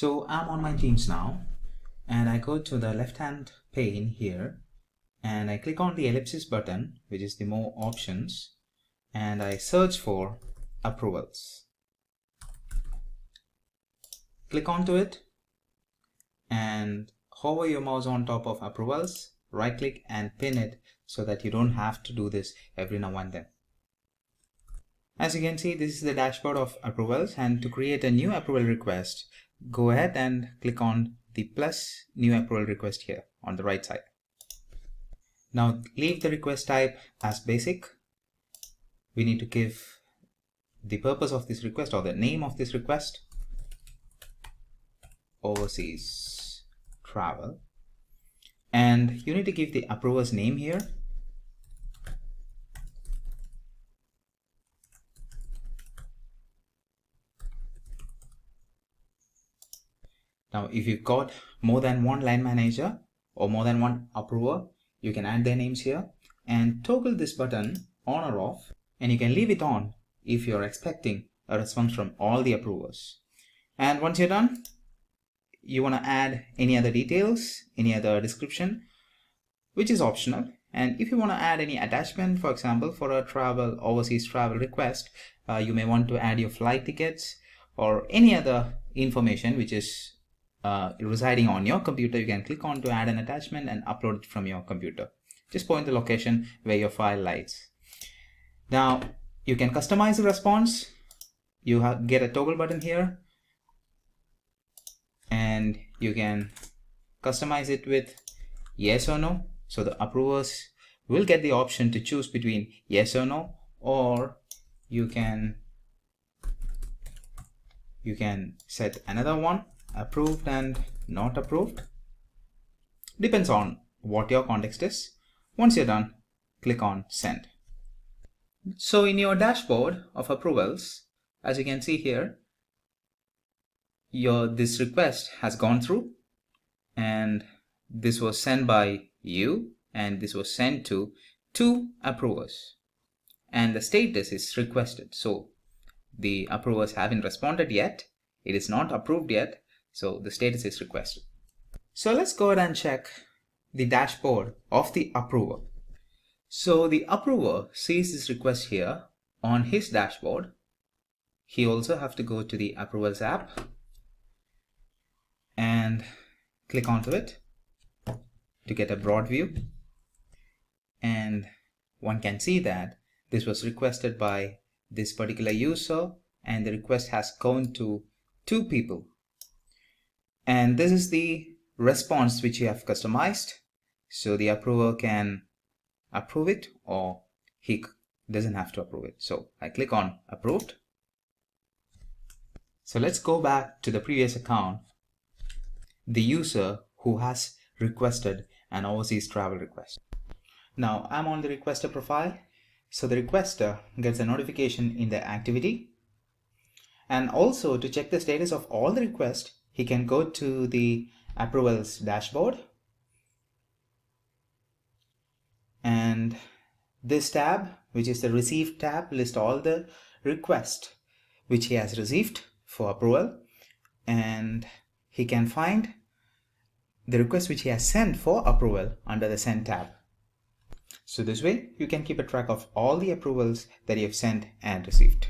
So I'm on my Teams now, and I go to the left hand pane here, and I click on the ellipsis button, which is the more options, and I search for approvals. Click onto it and hover your mouse on top of approvals, right click and pin it so that you don't have to do this every now and then. As you can see, this is the dashboard of approvals, and to create a new approval request, go ahead and click on the plus new approval request here on the right side. Now leave the request type as basic. We need to give the purpose of this request or the name of this request, overseas travel, and you need to give the approver's name here. Now, if you've got more than one line manager or more than one approver, you can add their names here and toggle this button on or off, and you can leave it on if you're expecting a response from all the approvers. And once you're done, you want to add any other details, any other description, which is optional. And if you want to add any attachment, for example, for a overseas travel request, you may want to add your flight tickets or any other information which is residing on your computer. You can click on to add an attachment and upload it from your computer. Just point the location where your file lies. Now you can customize the response. You get a toggle button here, and you can customize it with yes or no. So the approvers will get the option to choose between yes or no, or you can set another one, approved and not approved. Depends on what your context is. Once you're done, click on send. So in your dashboard of approvals, as you can see here, this request has gone through, and this was sent by you, and this was sent to 2 approvers, and the status is requested. So the approvers haven't responded yet. It is not approved yet. So the status is requested. So let's go ahead and check the dashboard of the approver. So the approver sees this request here on his dashboard. He also have to go to the approvals app and click onto it to get a broad view. And one can see that this was requested by this particular user, and the request has gone to 2 people. And this is the response which you have customized. So the approver can approve it, or he doesn't have to approve it. So I click on approved. So let's go back to the previous account, the user who has requested an overseas travel request. Now I'm on the requester profile. So the requester gets a notification in the activity. And also, to check the status of all the requests, he can go to the approvals dashboard, and this tab, which is the received tab, lists all the requests which he has received for approval, and he can find the request which he has sent for approval under the send tab. So this way you can keep a track of all the approvals that you have sent and received.